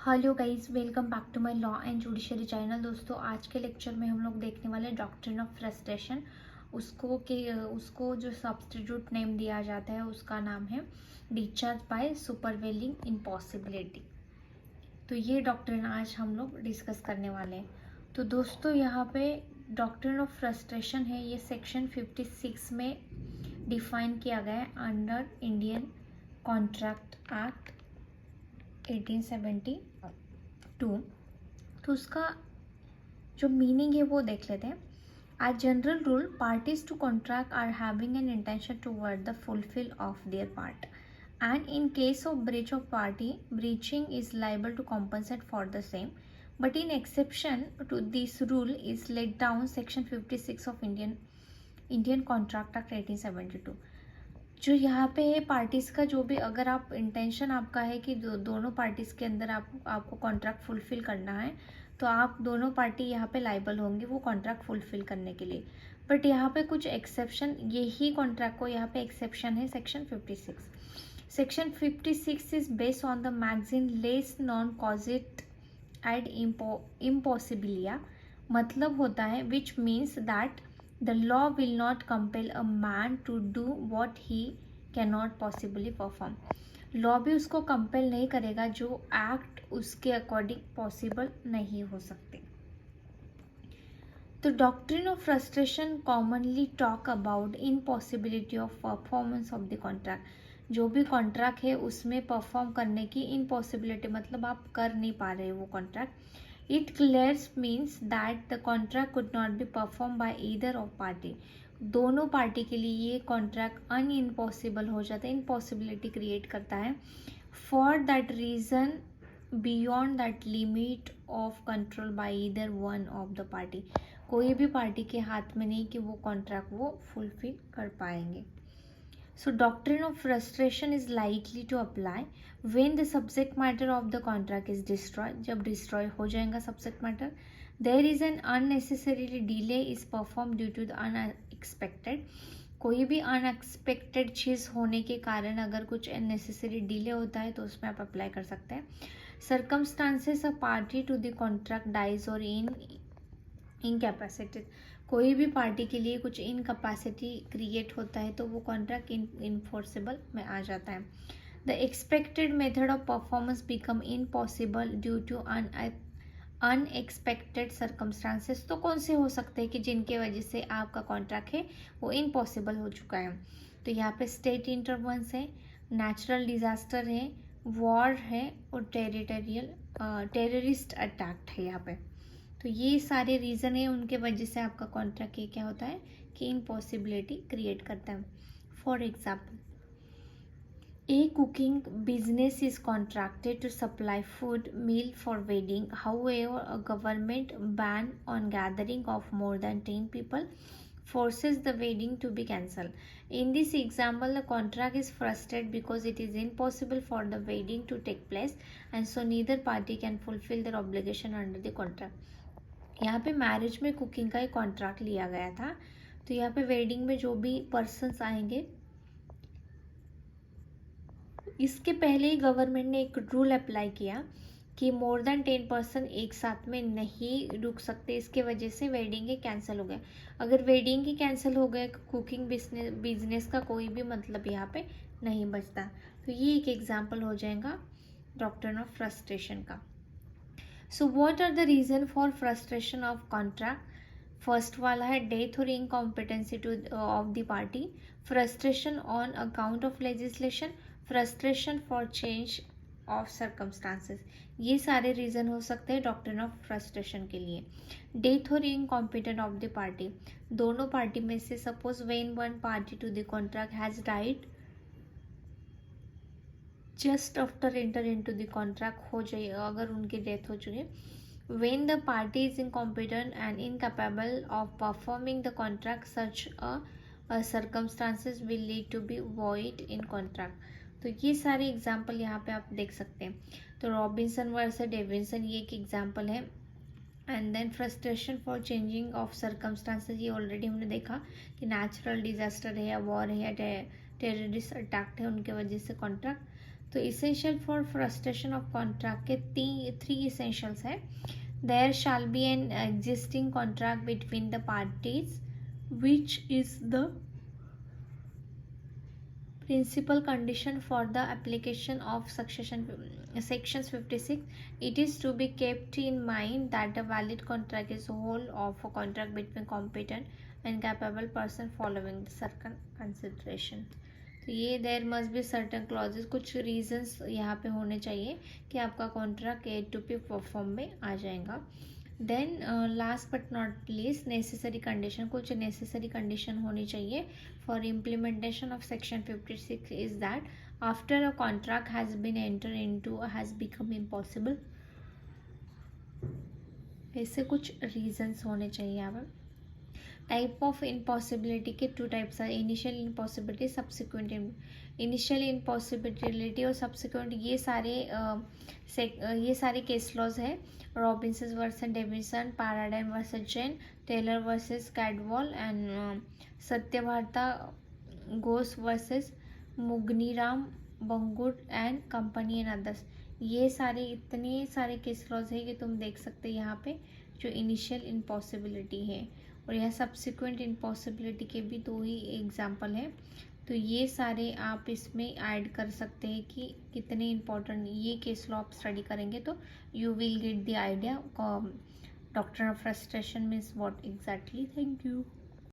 Hello guys, welcome back to my law and judiciary channel. दोस्तों, आज के lecture में हम लोग देखने वाले डॉक्ट्रिन ऑफ फ्रस्ट्रेशन। उसको जो सब्स्टिट्यूट नेम दिया जाता है उसका नाम है डिस्चार्ज बाय सुपरवेलिंग इम्पॉसिबिलिटी। तो ये डॉक्ट्रिन आज हम लोग डिस्कस करने वाले हैं। तो दोस्तों, यहाँ पे डॉक्ट्रिन ऑफ फ्रस्ट्रेशन है, ये सेक्शन 56 में डिफाइन किया गया है अंडर इंडियन कॉन्ट्रैक्ट एक्ट 1872। तो उसका जो मीनिंग है वो देख लेते हैं। As general rule, parties to contract are having an intention toward the fulfil of their part, and in case of breach of party, breaching is liable to compensate for the same, but in exception to this rule is laid down section 56 of Indian Contract Act 1872। जो यहाँ पे है parties का जो भी, अगर आप intention आपका है कि दोनों पार्टीज़ के अंदर आपको कॉन्ट्रैक्ट फुलफिल करना है, तो आप दोनों पार्टी यहाँ पे लाइबल होंगे वो कॉन्ट्रैक्ट फुलफिल करने के लिए। बट यहाँ पे कुछ एक्सेप्शन, यही कॉन्ट्रैक्ट को यहाँ पे एक्सेप्शन है section 56। Section 56 is based on the maxim लेस नॉन कॉजिट एड इम्पॉसिबिलिया। मतलब होता है which means that the law will not compel a man to do what he cannot possibly perform। Law भी उसको कंपेल नहीं करेगा जो एक्ट उसके अकॉर्डिंग पॉसिबल नहीं हो सकते। तो doctrine of frustration commonly talk about impossibility of performance of the contract. जो भी कॉन्ट्रैक्ट है उसमें परफॉर्म करने की इम्पॉसिबिलिटी, मतलब आप कर नहीं पा रहे वो contract. It clears means that the contract could not be performed by either of party। दोनों पार्टी के लिए ये कॉन्ट्रैक्ट अनइम्पॉसिबल हो जाता है, इम्पॉसिबिलिटी क्रिएट करता है। For that reason beyond that limit of control by either one of the party. कोई भी पार्टी के हाथ में नहीं कि वो कॉन्ट्रैक्ट वो फुलफिल कर पाएंगे। So doctrine of frustration is likely to apply when the subject matter of the contract is destroyed। जब destroy हो जाएगा subject matter, there is an unnecessary delay is performed due to the unexpected। कोई भी unexpected चीज़ होने के कारण अगर कुछ unnecessary delay होता है तो उसमें आप अप्लाई कर सकते हैं। Circumstances a party to the contract dies or incapacitated। कोई भी पार्टी के लिए कुछ इनकैपेसिटी क्रिएट होता है तो वो कॉन्ट्रैक्ट इनफोर्सेबल में आ जाता है। The expected method of performance become impossible due to unexpected circumstances. तो कौन से हो सकते हैं कि जिनके वजह से आपका कॉन्ट्रैक्ट है वो इम्पॉसिबल हो चुका है। तो यहाँ पे स्टेट इंटरवेंस है, नेचुरल डिजास्टर है, वॉर है और टेररिस्ट अटैक है यहाँ पे। तो ये सारे रीज़न है, उनके वजह से आपका कॉन्ट्रैक्ट ये क्या होता है कि इम्पॉसिबिलिटी क्रिएट करता है। For example, a cooking business is contracted to supply food meal for wedding, however a government ban on gathering of more than 10 people forces the wedding to be cancelled। In this example, the contract is frustrated because it is impossible for the wedding to take place, and so neither party can fulfill their obligation under the contract। यहाँ पे marriage में cooking का एक contract लिया गया था। तो यहाँ पे वेडिंग में जो भी पर्सन्स आएंगे, इसके पहले ही गवर्नमेंट ने एक रूल अप्लाई किया कि मोर देन 10 पर्सन एक साथ में नहीं रुक सकते। इसके वजह से वेडिंग ही कैंसिल हो गया। अगर वेडिंग ही कैंसिल हो गए, कुकिंग बिजनेस का कोई भी मतलब यहाँ पे नहीं बचता। तो ये एक एग्जाम्पल हो जाएगा डॉक्ट्रिन ऑफ फ्रस्ट्रेशन का। So what are the reason for frustration of contract. First वाला है डेथ और incompetency to of the party, frustration on account of legislation, frustration for change of circumstances. ये सारे रीजन हो सकते हैं डॉक्ट्रिन ऑफ फ्रस्ट्रेशन के लिए। डेथ और इनकॉम्पिटेंट ऑफ द पार्टी, दोनों पार्टी में से suppose when one party to the contract has died just after enter into the contract हो जाए, अगर उनकी डेथ हो चुकी है। When the party is incompetent and incapable of performing the contract, such a circumstances will lead to be void in contract। तो ये सारे एग्जाम्पल यहाँ पे आप देख सकते हैं। तो रॉबिन्सन वर्सेस डेविसन ये एक एग्जाम्पल है। And then frustration for changing of circumstances, ये ऑलरेडी हमने देखा कि नेचुरल डिजास्टर है या वॉर है या टेररिस्ट अटैक है, उनके वजह से कॉन्ट्रैक्ट तो essential for frustration of contract के 3 इसेंशियल्स है. There shall be an existing contract between the parties which is the principal condition for the application of sections 56. It is to be kept in mind that a valid contract is whole of a contract between competent and capable person following the certain consideration. तो ये there must be certain clauses, कुछ reasons यहाँ पे होने चाहिए कि आपका contract A2P form में आ जाएगा. Then last but not least necessary condition, कुछ नेसेसरी कंडीशन होनी चाहिए for implementation of section 56 is that after a contract has been enter into has become impossible. ऐसे कुछ रीजंस होने चाहिए यहाँ पर. टाइप ऑफ इम्पॉसिबिलिटी के 2 टाइप्स है, initial impossibility, subsequent. Initial impossibility और सब्सिक्वेंट ये सारे केस लॉज है. Robinson versus Davison, Paradine versus Jane, Taylor versus Caldwell and Satyabrata Ghose versus Mugneeram Bangur and company and others. ये सारे इतने सारे केस लॉज है कि तुम देख सकते हैं यहाँ पे जो इनिशियल इम्पॉसिबिलिटी है. और यह सब्सिक्वेंट इम्पॉसिबिलिटी के भी 2 ही एग्जाम्पल हैं. तो ये सारे आप इसमें ऐड कर सकते हैं कि कितने इम्पोर्टेंट ये केस लॉ आप स्टडी करेंगे तो you will get the idea. Doctor of frustration means what exactly. Thank you.